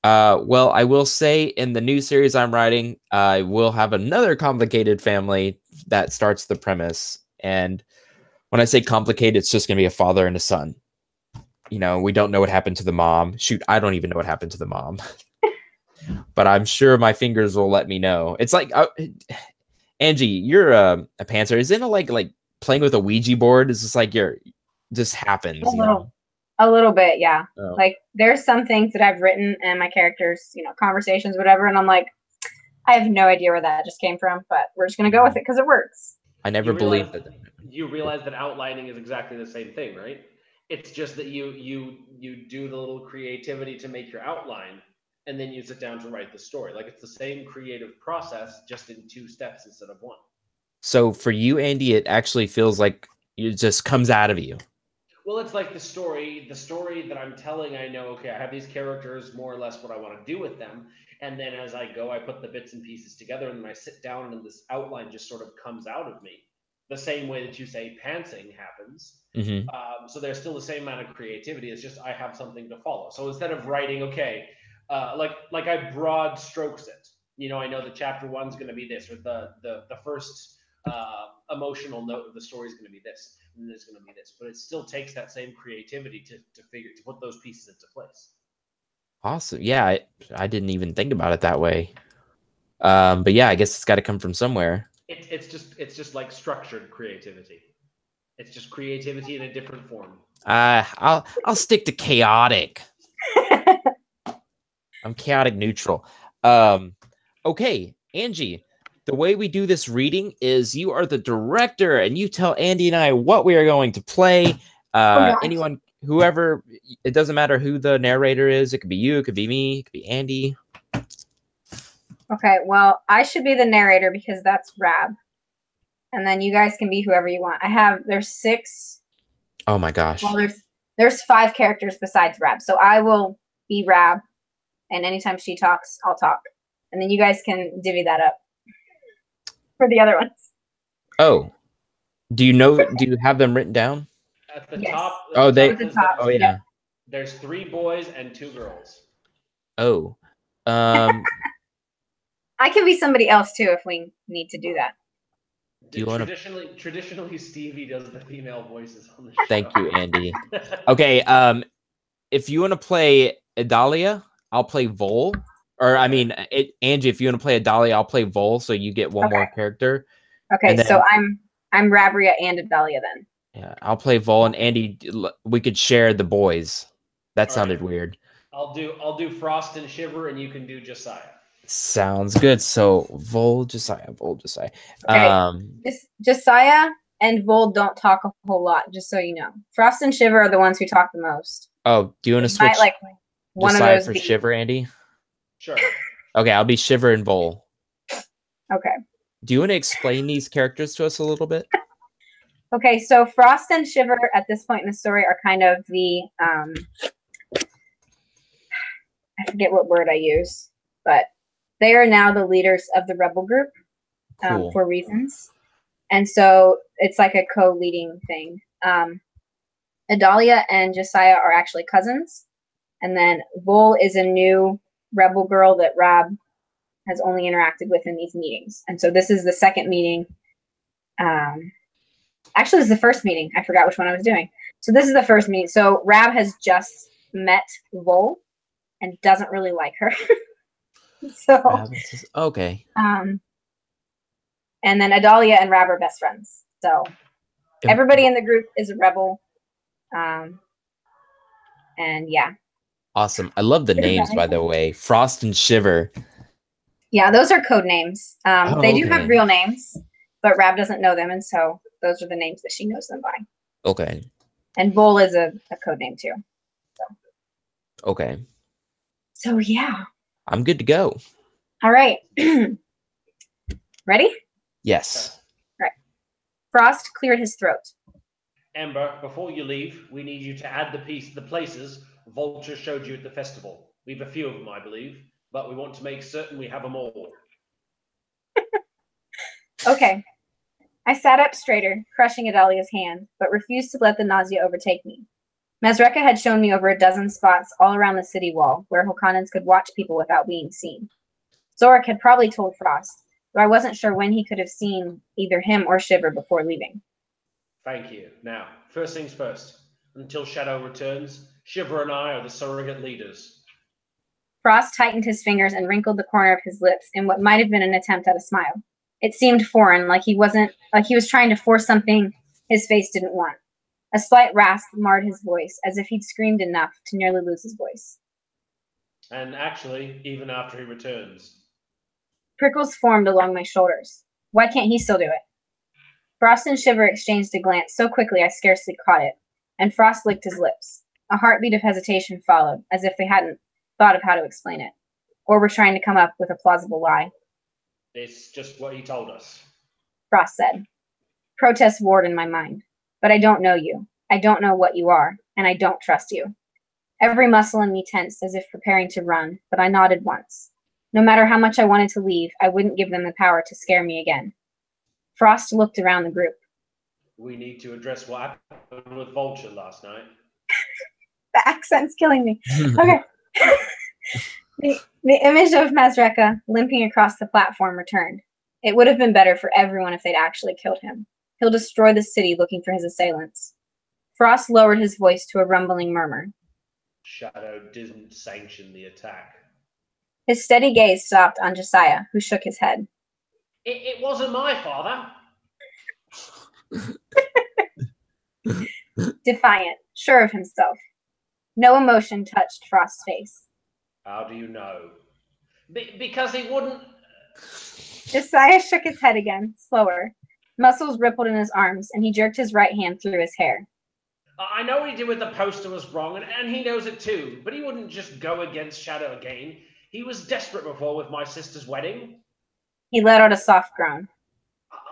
Speaker 1: Well, I will say in the new series I'm writing, I will have another complicated family that starts the premise. And when I say complicated, it's just going to be a father and a son. We don't know what happened to the mom. Shoot, I don't even know what happened to the mom. But I'm sure my fingers will let me know. It's Angie, you're a pantser. Isn't it like playing with a Ouija board? It's just just happens.
Speaker 2: A little bit, yeah. Oh. There's some things that I've written and my characters, conversations, whatever, and I'm I have no idea where that just came from, but we're just gonna go with it because it works.
Speaker 1: I never believed that.
Speaker 3: You realize that outlining is exactly the same thing, right? It's just that you do the little creativity to make your outline, and then you sit down to write the story. It's the same creative process, just in 2 steps instead of 1.
Speaker 1: So for you, Andy, it actually feels like it just comes out of you.
Speaker 3: Well, it's the story that I'm telling. I know, okay, I have these characters, more or less what I want to do with them. And then as I go, I put the bits and pieces together, and then I sit down, and this outline just sort of comes out of me. The same way that you say pantsing happens.
Speaker 1: Mm-hmm.
Speaker 3: So there's still the same amount of creativity. It's just I have something to follow. So instead of writing, okay, I broad strokes it. I know that chapter 1's going to be this, or the first emotional note of the story is going to be this, and there's going to be this. But it still takes that same creativity to put those pieces into place.
Speaker 1: Awesome. Yeah, I didn't even think about it that way. But yeah, I guess it's got to come from somewhere.
Speaker 3: It's just like structured creativity. It's just creativity in a different form.
Speaker 1: I'll stick to chaotic. I'm chaotic neutral. Okay, Angie, the way we do this reading is you are the director, and you tell Andy and I what we are going to play. Anyone, whoever, it doesn't matter who the narrator is. It could be you, it could be me, it could be Andy.
Speaker 2: Okay, well, I should be the narrator because that's Rab. And then you guys can be whoever you want. There's 6.
Speaker 1: Oh my gosh.
Speaker 2: Well, there's 5 characters besides Rab. So I will be Rab. And anytime she talks, I'll talk. And then you guys can divvy that up for the other ones.
Speaker 1: Oh, do you have them written down?
Speaker 3: At the
Speaker 2: Yes.
Speaker 3: top,
Speaker 1: Oh,
Speaker 2: At the
Speaker 3: says
Speaker 2: top.
Speaker 1: oh
Speaker 2: Yep.
Speaker 1: yeah.
Speaker 3: there's 3 boys and 2 girls.
Speaker 1: Oh. Um,
Speaker 2: I can be somebody else too if we need to do that.
Speaker 1: do you want to
Speaker 3: Traditionally, Stevie does the female voices on the show.
Speaker 1: Thank you, Andy. Okay, if you want to play Adalia, I'll play Vol. Or I mean, Angie, if you want to play Adalia, I'll play Vol, so you get one more character.
Speaker 2: Okay,
Speaker 1: And then,
Speaker 2: so I'm Rabria and Adalia then.
Speaker 1: yeah, I'll play Vol, and Andy, we could share the boys. That sounded weird.
Speaker 3: I'll do Frost and Shiver, and you can do Josiah.
Speaker 1: Sounds good. So Vol, Josiah.
Speaker 2: Okay. Josiah and Vol don't talk a whole lot, just so you know. Frost and Shiver are the ones who talk the most.
Speaker 1: Oh, do you want to switch
Speaker 2: like one
Speaker 1: Josiah
Speaker 2: of those
Speaker 1: for Shiver, Andy?
Speaker 3: Sure.
Speaker 1: Okay, I'll be Shiver and Vol.
Speaker 2: Okay.
Speaker 1: Do you want to explain these characters to us a little bit?
Speaker 2: Okay, so Frost and Shiver at this point in the story are kind of the I forget what word I use, but they are now the leaders of the rebel group for reasons. And so it's like a co-leading thing. Adalia and Josiah are actually cousins. And then Vol is a new rebel girl that Rab has only interacted with in these meetings. And so this is the second meeting. Actually, this is the first meeting. I forgot which one I was doing. So this is the first meeting. So Rab has just met Vol and doesn't really like her. So
Speaker 1: okay.
Speaker 2: And then Adalia and Rab are best friends. So everybody in the group is a rebel. And yeah.
Speaker 1: Awesome. I love the names, by the way. Frost and Shiver.
Speaker 2: Yeah, those are code names. They do have real names, but Rab doesn't know them, and so those are the names that she knows them by.
Speaker 1: Okay.
Speaker 2: And Vol is a code name too. So.
Speaker 1: Okay.
Speaker 2: So yeah.
Speaker 1: I'm good to go.
Speaker 2: All right. Ready?
Speaker 1: Yes.
Speaker 2: All right. Frost cleared his throat.
Speaker 3: Amber, before you leave, we need you to add the places Vulture showed you at the festival. We've a few of them, I believe, but we want to make certain we have them all.
Speaker 2: Okay. I sat up straighter, crushing Adalia's hand, but refused to let the nausea overtake me. Mazreka had shown me over a dozen spots all around the city wall where Hokanans could watch people without being seen. Zorik had probably told Frost, though I wasn't sure when he could have seen either him or Shiver before leaving.
Speaker 3: Thank you. Now, first things first. Until Shadow returns, Shiver and I are the surrogate leaders.
Speaker 2: Frost tightened his fingers and wrinkled the corner of his lips in what might have been an attempt at a smile. It seemed foreign, like he was trying to force something his face didn't want. A slight rasp marred his voice, as if he'd screamed enough to nearly lose his voice.
Speaker 3: And actually, even after he returns.
Speaker 2: Prickles formed along my shoulders. Why can't he still do it? Frost and Shiver exchanged a glance so quickly I scarcely caught it, and Frost licked his lips. A heartbeat of hesitation followed, as if they hadn't thought of how to explain it, or were trying to come up with a plausible lie.
Speaker 3: It's just what he told us.
Speaker 2: Frost said. Protest roared in my mind. But I don't know you. I don't know what you are, and I don't trust you. Every muscle in me tensed as if preparing to run, but I nodded once. No matter how much I wanted to leave, I wouldn't give them the power to scare me again. Frost looked around the group.
Speaker 3: We need to address what happened with Vulture last night.
Speaker 2: The accent's killing me. Okay. The image of Mazreka limping across the platform returned. It would have been better for everyone if they'd actually killed him. He'll destroy the city looking for his assailants. Frost lowered his voice to a rumbling murmur.
Speaker 3: Shadow didn't sanction the attack.
Speaker 2: His steady gaze stopped on Josiah, who shook his head.
Speaker 3: It wasn't my father.
Speaker 2: Defiant, sure of himself. No emotion touched Frost's face.
Speaker 3: How do you know? Because he wouldn't...
Speaker 2: Josiah shook his head again, slower. Muscles rippled in his arms, and he jerked his right hand through his hair.
Speaker 3: I know what he did with the poster was wrong, and he knows it too, but he wouldn't just go against Shadow again. He was desperate before with my sister's wedding.
Speaker 2: He let out a soft groan.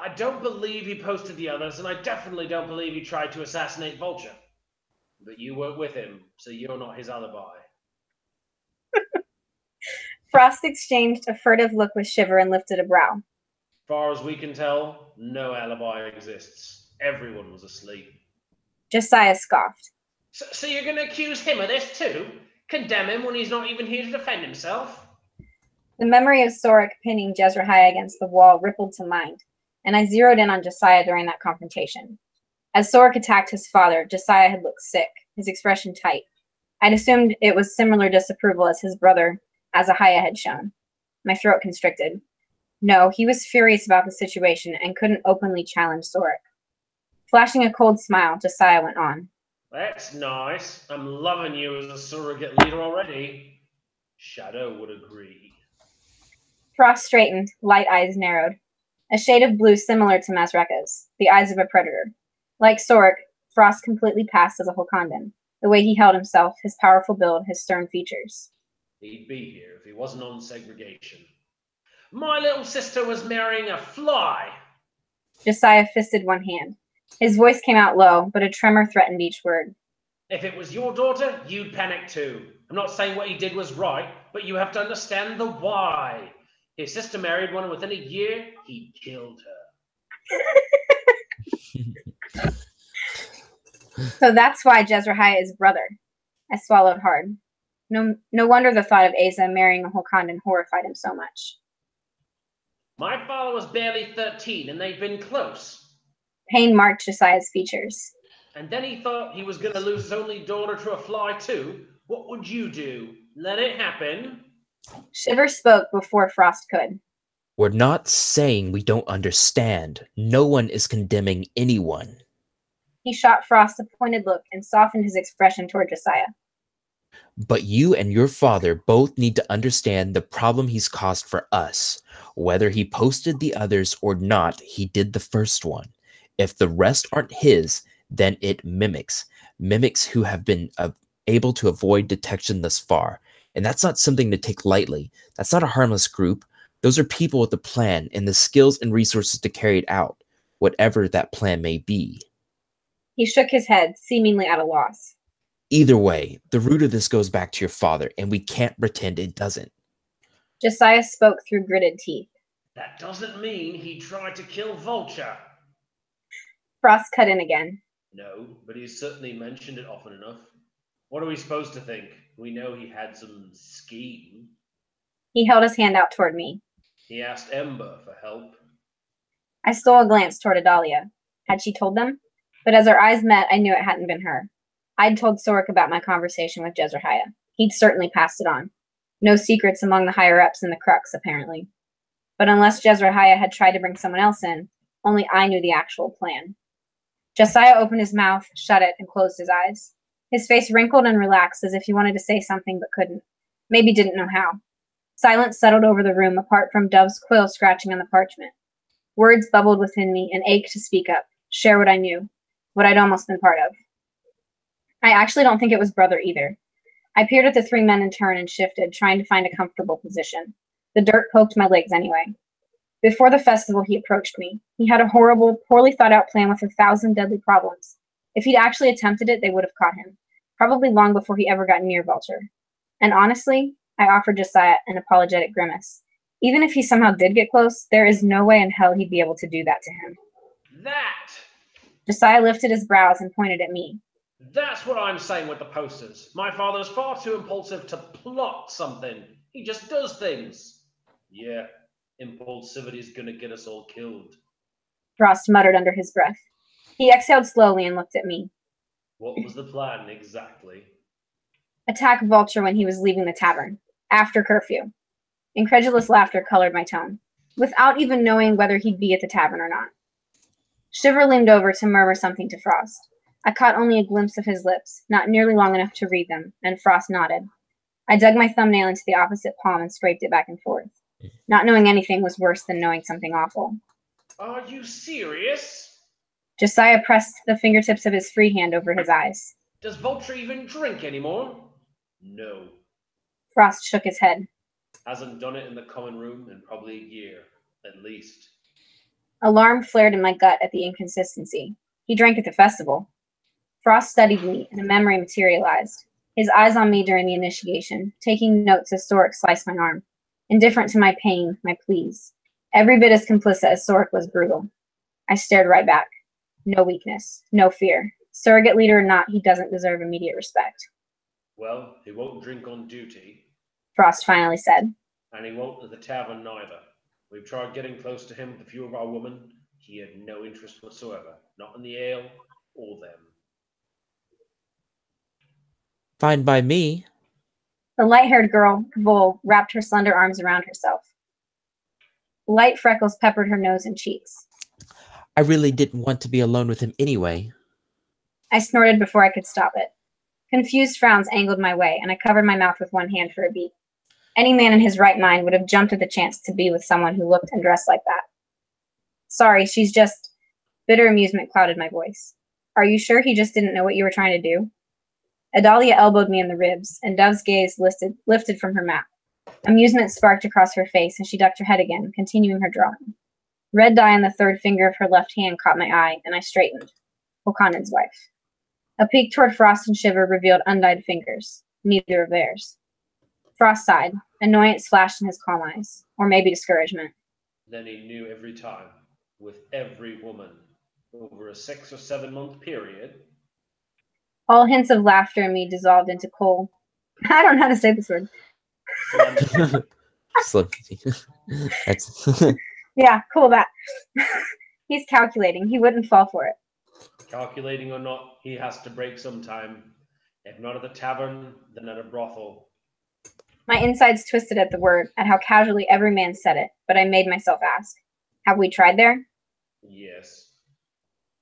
Speaker 3: I don't believe he posted the others, and I definitely don't believe he tried to assassinate Vulture. But you weren't with him, so you're not his alibi.
Speaker 2: Frost exchanged a furtive look with Shiver and lifted a brow.
Speaker 3: far as we can tell, no alibi exists. Everyone was asleep.
Speaker 2: Josiah scoffed.
Speaker 3: So you're going to accuse him of this too? Condemn him when he's not even here to defend himself?
Speaker 2: The memory of Sorek pinning Jezreiah against the wall rippled to mind, and I zeroed in on Josiah during that confrontation. As Sorek attacked his father, Josiah had looked sick, his expression tight. I'd assumed it was similar disapproval as his brother, Azahaya, had shown. My throat constricted. No, he was furious about the situation and couldn't openly challenge Sorek. Flashing a cold smile, Josiah went on.
Speaker 3: That's nice. I'm loving you as a surrogate leader already. Shadow would agree.
Speaker 2: Frost straightened, light eyes narrowed. A shade of blue similar to Mazreka's, the eyes of a predator. Like Sorek, Frost completely passed as a Hokandan. The way he held himself, his powerful build, his stern features.
Speaker 3: He'd be here if he wasn't on segregation. My little sister was marrying a fly.
Speaker 2: Josiah fisted one hand. His voice came out low, but a tremor threatened each word.
Speaker 3: If it was your daughter, you'd panic too. I'm not saying what he did was right, but you have to understand the why. His sister married one, and within a year, he killed her.
Speaker 2: So that's why Jezreiah is brother. I swallowed hard. No wonder the thought of Asa marrying a Hokandan horrified him so much.
Speaker 3: My father was barely 13, and they'd been close.
Speaker 2: Pain marked Josiah's features.
Speaker 3: And then he thought he was going to lose his only daughter to a fly too. What would you do? Let it happen?
Speaker 2: Shiver spoke before Frost could.
Speaker 1: We're not saying we don't understand. No one is condemning anyone.
Speaker 2: He shot Frost a pointed look and softened his expression toward Josiah.
Speaker 1: But you and your father both need to understand the problem he's caused for us. Whether he posted the others or not, he did the first one. If the rest aren't his, then it mimics who have been able to avoid detection thus far. And that's not something to take lightly. That's not a harmless group. Those are people with a plan and the skills and resources to carry it out, whatever that plan may be.
Speaker 2: He shook his head, seemingly at a loss.
Speaker 1: Either way, the root of this goes back to your father, and we can't pretend it doesn't.
Speaker 2: Josiah spoke through gritted teeth.
Speaker 3: That doesn't mean he tried to kill Vulture.
Speaker 2: Frost cut in again.
Speaker 3: No, but he's certainly mentioned it often enough. What are we supposed to think? We know he had some scheme.
Speaker 2: He held his hand out toward me.
Speaker 3: He asked Ember for help.
Speaker 2: I stole a glance toward Adalia. Had she told them? But as our eyes met, I knew it hadn't been her. I'd told Sorek about my conversation with Jezreiah. He'd certainly passed it on. No secrets among the higher-ups in the Crux, apparently. But unless Jezreiah had tried to bring someone else in, only I knew the actual plan. Josiah opened his mouth, shut it, and closed his eyes. His face wrinkled and relaxed as if he wanted to say something but couldn't. Maybe didn't know how. Silence settled over the room apart from Dove's quill scratching on the parchment. Words bubbled within me and ached to speak up, share what I knew, what I'd almost been part of. I actually don't think it was brother either. I peered at the three men in turn and shifted, trying to find a comfortable position. The dirt poked my legs anyway. Before the festival, he approached me. He had a horrible, poorly thought-out plan with 1,000 deadly problems. If he'd actually attempted it, they would have caught him, probably long before he ever got near Vulture. And honestly, I offered Josiah an apologetic grimace. Even if he somehow did get close, there is no way in hell he'd be able to do that to him.
Speaker 3: That!
Speaker 2: Josiah lifted his brows and pointed at me.
Speaker 3: That's what I'm saying with the posters. My father's far too impulsive to plot something. He just does things. Yeah, impulsivity's gonna get us all killed.
Speaker 2: Frost muttered under his breath. He exhaled slowly and looked at me.
Speaker 3: What was the plan exactly?
Speaker 2: Attack Vulture when he was leaving the tavern, after curfew. Incredulous laughter colored my tone, without even knowing whether he'd be at the tavern or not. Shiver leaned over to murmur something to Frost. I caught only a glimpse of his lips, not nearly long enough to read them, and Frost nodded. I dug my thumbnail into the opposite palm and scraped it back and forth. Not knowing anything was worse than knowing something awful.
Speaker 3: Are you serious?
Speaker 2: Josiah pressed the fingertips of his free hand over his eyes.
Speaker 3: Does Vulture even drink anymore? No.
Speaker 2: Frost shook his head.
Speaker 3: Hasn't done it in the common room in probably a year, at least.
Speaker 2: Alarm flared in my gut at the inconsistency. He drank at the festival. Frost studied me, and a memory materialized. His eyes on me during the initiation, taking notes as Sorek sliced my arm. Indifferent to my pain, my pleas. Every bit as complicit as Sorek was brutal. I stared right back. No weakness, no fear. Surrogate leader or not, he doesn't deserve immediate respect.
Speaker 3: Well, he won't drink on duty.
Speaker 2: Frost finally said.
Speaker 3: And he won't at the tavern neither. We've tried getting close to him with a few of our women. He had no interest whatsoever. Not in the ale or them.
Speaker 1: Fine by me.
Speaker 2: The light-haired girl, Vol, wrapped her slender arms around herself. Light freckles peppered her nose and cheeks.
Speaker 1: I really didn't want to be alone with him anyway.
Speaker 2: I snorted before I could stop it. Confused frowns angled my way, and I covered my mouth with one hand for a beat. Any man in his right mind would have jumped at the chance to be with someone who looked and dressed like that. Sorry, she's just... Bitter amusement clouded my voice. Are you sure he just didn't know what you were trying to do? Adalia elbowed me in the ribs, and Dove's gaze lifted from her map. Amusement sparked across her face, and she ducked her head again, continuing her drawing. Red dye on the third finger of her left hand caught my eye, and I straightened. Hokanen's wife. A peek toward Frost and Shiver revealed undyed fingers. Neither of theirs. Frost sighed. Annoyance flashed in his calm eyes. Or maybe discouragement.
Speaker 3: Then he knew every time, with every woman, over a 6 or 7 month period.
Speaker 2: All hints of laughter in me dissolved into cold. I don't know how to say this word.
Speaker 1: That's
Speaker 2: Yeah, cool that. He's calculating. He wouldn't fall for it.
Speaker 3: Calculating or not, he has to break sometime. If not at the tavern, then at a brothel.
Speaker 2: My insides twisted at the word, at how casually every man said it, but I made myself ask, have we tried there?
Speaker 3: Yes.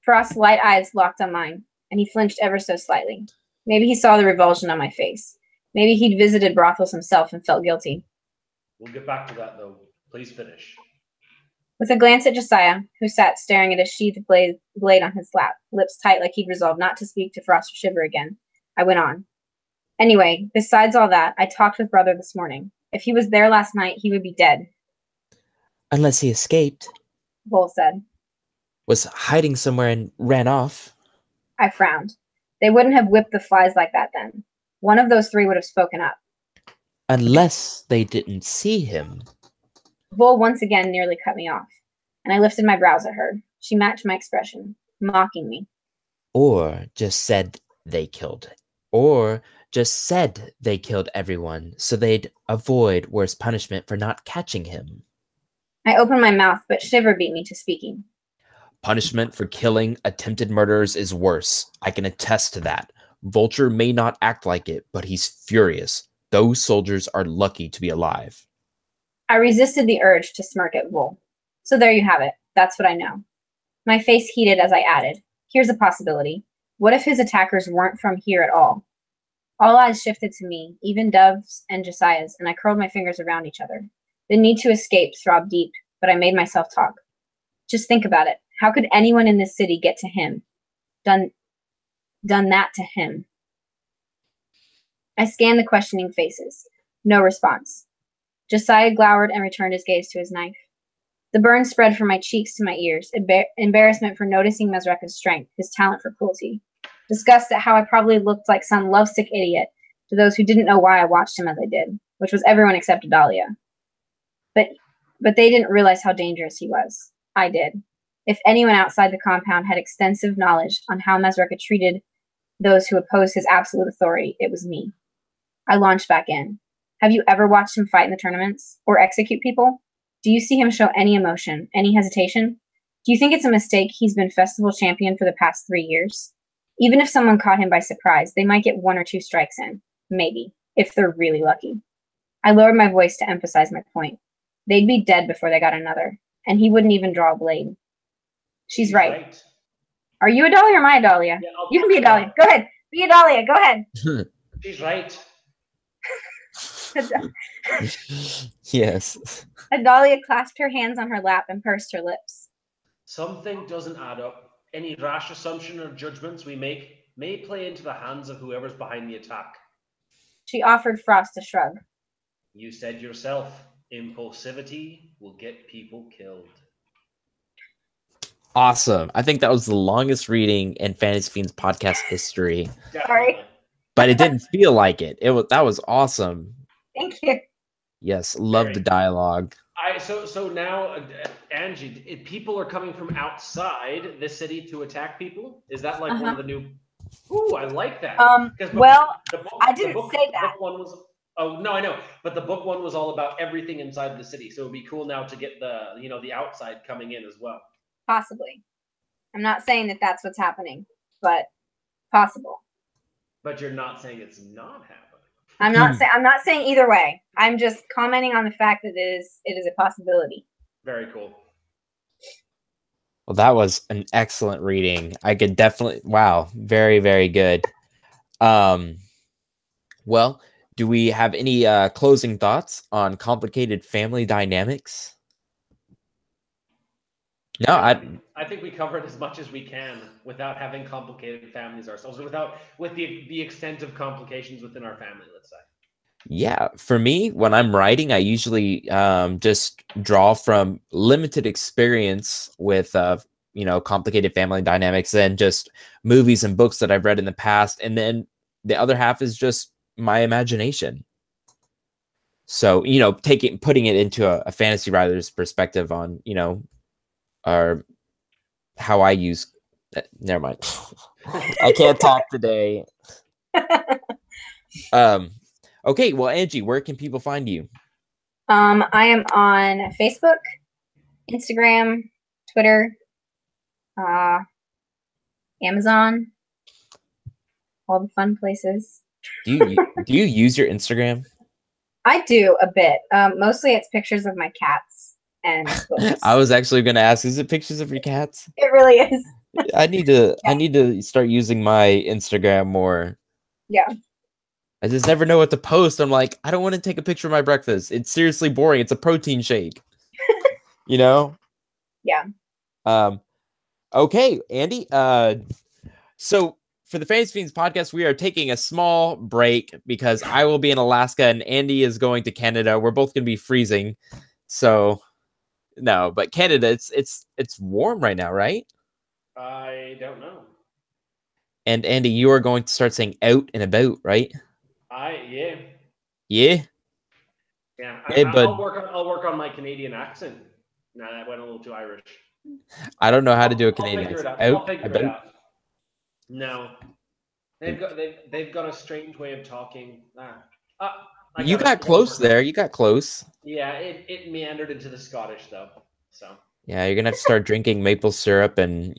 Speaker 2: Frost's light eyes locked on mine, and he flinched ever so slightly. Maybe he saw the revulsion on my face. Maybe he'd visited brothels himself and felt guilty.
Speaker 3: We'll get back to that, though. Please finish.
Speaker 2: With a glance at Josiah, who sat staring at a sheathed blade on his lap, lips tight like he'd resolved not to speak to Frost or Shiver again, I went on. Anyway, besides all that, I talked with Brother this morning. If he was there last night, he would be dead.
Speaker 1: unless he escaped.
Speaker 2: Vol said.
Speaker 1: Was hiding somewhere and ran off.
Speaker 2: I frowned. They wouldn't have whipped the flies like that then. One of those three would have spoken up.
Speaker 1: Unless they didn't see him.
Speaker 2: Vol once again nearly cut me off, and I lifted my brows at her. She matched my expression, mocking me.
Speaker 1: Or just said they killed. Or just said they killed everyone, so they'd avoid worse punishment for not catching him.
Speaker 2: I opened my mouth, but Shiver beat me to speaking.
Speaker 1: Punishment for killing attempted murderers is worse. I can attest to that. Vulture may not act like it, but he's furious. Those soldiers are lucky to be alive.
Speaker 2: I resisted the urge to smirk at Vol. So there you have it. That's what I know. My face heated as I added, here's a possibility. What if his attackers weren't from here at all? All eyes shifted to me, even Dove's and Josiah's, and I curled my fingers around each other. The need to escape throbbed deep, but I made myself talk. Just think about it. How could anyone in this city get to him? Done that to him. I scanned the questioning faces. No response. Josiah glowered and returned his gaze to his knife. The burn spread from my cheeks to my ears, embarrassment for noticing Mesreka's strength, his talent for cruelty. Disgust at how I probably looked like some lovesick idiot to those who didn't know why I watched him as I did, which was everyone except Adalia. But they didn't realize how dangerous he was. I did. If anyone outside the compound had extensive knowledge on how Mesreka treated those who opposed his absolute authority, it was me. I launched back in. Have you ever watched him fight in the tournaments? Or execute people? Do you see him show any emotion, any hesitation? Do you think it's a mistake he's been festival champion for the past 3 years? Even if someone caught him by surprise, they might get 1 or 2 strikes in. Maybe, if they're really lucky. I lowered my voice to emphasize my point. They'd be dead before they got another, and he wouldn't even draw a blade. She's right. Are you Adalia or am I Adalia?
Speaker 3: Yeah,
Speaker 2: You can be Adalia. Go ahead. Be Adalia. Go ahead.
Speaker 3: She's right.
Speaker 1: Yes.
Speaker 2: Adalia clasped her hands on her lap and pursed her lips.
Speaker 3: Something doesn't add up. Any rash assumption or judgments we make may play into the hands of whoever's behind the attack.
Speaker 2: She offered Frost a shrug.
Speaker 3: You said yourself, impulsivity will get people killed.
Speaker 1: Awesome. I think that was the longest reading in Fantasy Fiends podcast history.
Speaker 2: Sorry.
Speaker 1: But it didn't feel like it. That was awesome.
Speaker 2: Thank you.
Speaker 1: Yes, love the dialogue.
Speaker 3: So now, Angie, people are coming from outside the city to attack people. Is that like one of the new? Ooh, I like that.
Speaker 2: Well,
Speaker 3: the book,
Speaker 2: I didn't say that.
Speaker 3: book one was. Oh no, I know, but the book one was all about everything inside the city. So it'd be cool now to get the outside coming in as well.
Speaker 2: Possibly. I'm not saying that that's what's happening, but possible.
Speaker 3: But you're not saying it's not happening.
Speaker 2: I'm not saying either way. I'm just commenting on the fact that it is a possibility.
Speaker 3: Very cool.
Speaker 1: Well, that was an excellent reading. I could definitely, wow, very, very good. Well, do we have any closing thoughts on complicated family dynamics? No,
Speaker 3: Yeah, I think we covered as much as we can without having complicated families ourselves, or with the extent of complications within our family, let's say.
Speaker 1: Yeah, for me, when I'm writing, I usually just draw from limited experience with complicated family dynamics and just movies and books that I've read in the past, and then the other half is just my imagination. So, putting it into a fantasy writer's perspective on, or how I use. Never mind. I can't talk today. Okay, well, Angie, where can people find you?
Speaker 2: I am on Facebook, Instagram, Twitter, Amazon, all the fun places.
Speaker 1: Do you use your Instagram?
Speaker 2: I do a bit. Mostly it's pictures of my cats and books.
Speaker 1: I was actually going to ask, is it pictures of your cats?
Speaker 2: It really is.
Speaker 1: I need to start using my Instagram more.
Speaker 2: Yeah.
Speaker 1: I just never know what to post. I'm like, I don't want to take a picture of my breakfast. It's seriously boring. It's a protein shake.
Speaker 2: Yeah.
Speaker 1: Okay, Andy. So for the Fantasy Fiends podcast, we are taking a small break because I will be in Alaska and Andy is going to Canada. We're both going to be freezing. So no, but Canada, it's warm right now, right?
Speaker 3: I don't know.
Speaker 1: And Andy, you are going to start saying out and about, right?
Speaker 3: Yeah.
Speaker 1: Yeah.
Speaker 3: Yeah.
Speaker 1: Hey,
Speaker 3: I'll work on my Canadian accent. No, that went a little too Irish.
Speaker 1: I don't know how to do a Canadian
Speaker 3: I'll figure it out.
Speaker 1: accent.
Speaker 3: I'll figure it out. No. They've got a strange way of talking.
Speaker 1: You got close there. You got close.
Speaker 3: Yeah, it meandered into the Scottish though. So
Speaker 1: yeah, you're gonna have to start drinking maple syrup and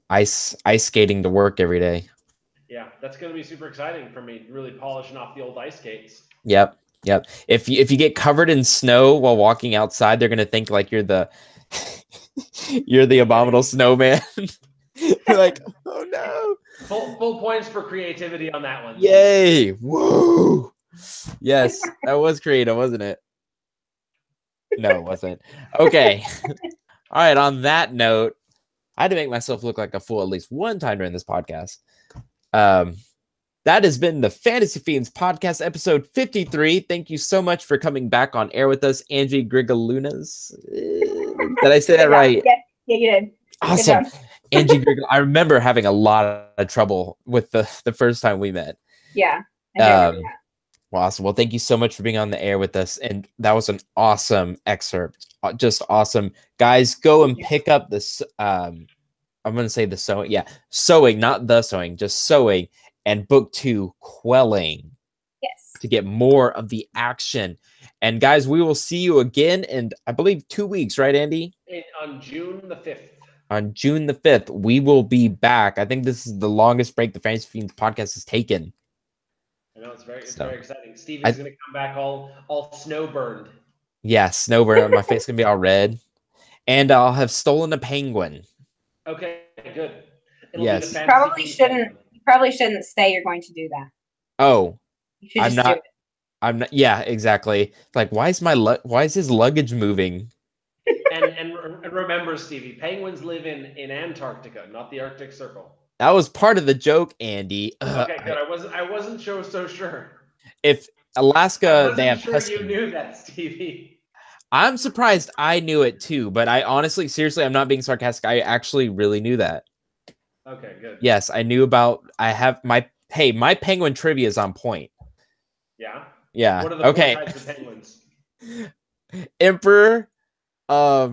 Speaker 1: ice skating to work every day.
Speaker 3: Yeah, that's gonna be super exciting for me. Really polishing off the old ice skates.
Speaker 1: Yep. If you get covered in snow while walking outside, they're gonna think like you're the you're the abominable snowman. You're like, oh no.
Speaker 3: Full points for creativity on that one.
Speaker 1: Yay! Woo! Yes, that was creative, wasn't it? No, it wasn't. Okay. All right. On that note, I had to make myself look like a fool at least one time during this podcast. That has been the Fantasy Fiends podcast, episode 53. Thank you so much for coming back on air with us, Angie Grigaliunas. Did I say that right?
Speaker 2: Yeah, you did.
Speaker 1: Awesome. Angie Grigaliunas. I remember having a lot of trouble with the first time we met.
Speaker 2: Yeah. Well,
Speaker 1: awesome. Well, thank you so much for being on the air with us. And that was an awesome excerpt. Just awesome. Guys, go and pick up this. I'm going to say the sewing. Yeah. Sewing, not the sewing, just sewing. And book 2, Quelling.
Speaker 2: Yes.
Speaker 1: To get more of the action. And guys, we will see you again in, I believe, 2 weeks, right, Andy?
Speaker 3: On June the 5th.
Speaker 1: On June the 5th, we will be back. I think this is the longest break the Fantasy Fiends podcast has taken.
Speaker 3: I know it's very exciting. Steven's going to come back all snowburned.
Speaker 1: Yeah, snowburned. My face is going to be all red. And I'll have stolen a penguin.
Speaker 3: Okay, good.
Speaker 1: Yes.
Speaker 2: Probably shouldn't say you're going to do that.
Speaker 1: Oh,
Speaker 2: I'm not.
Speaker 1: Yeah, exactly. Like, why is his luggage moving?
Speaker 3: and remember, Stevie, penguins live in Antarctica, not the Arctic Circle.
Speaker 1: That was part of the joke, Andy.
Speaker 3: Okay, good. I wasn't so sure.
Speaker 1: If Alaska, they have
Speaker 3: sure
Speaker 1: husky.
Speaker 3: You knew that, Stevie.
Speaker 1: I'm surprised I knew it too, but I honestly, seriously, I'm not being sarcastic. I actually really knew that.
Speaker 3: Okay, good.
Speaker 1: Yes, I knew about. I have my penguin trivia is on point.
Speaker 3: Yeah.
Speaker 1: Yeah.
Speaker 3: What are the 4 types of penguins?
Speaker 1: Emperor.
Speaker 2: I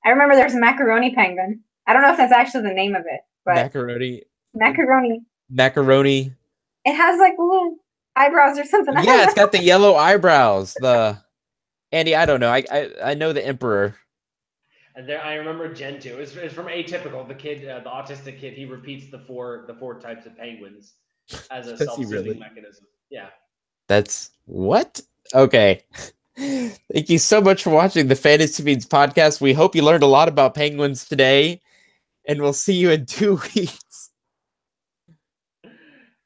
Speaker 2: remember there's a macaroni penguin. I don't know if that's actually the name of it, but
Speaker 1: Macaroni.
Speaker 2: macaroni.
Speaker 1: Macaroni.
Speaker 2: It has like little eyebrows or something. I
Speaker 1: Yeah,
Speaker 2: don't
Speaker 1: it's
Speaker 2: know.
Speaker 1: got the yellow eyebrows. Andy, I don't know. I know the Emperor.
Speaker 3: And there, I remember Gen 2. It's from Atypical, the kid, the autistic kid. He repeats the four types of penguins as a
Speaker 1: Does he
Speaker 3: self-soothing
Speaker 1: really?
Speaker 3: mechanism. Yeah.
Speaker 1: That's what? Okay. Thank you so much for watching the Fantasy Fiends podcast. We hope you learned a lot about penguins today, and we'll see you in 2 weeks.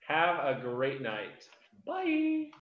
Speaker 3: Have a great night. Bye.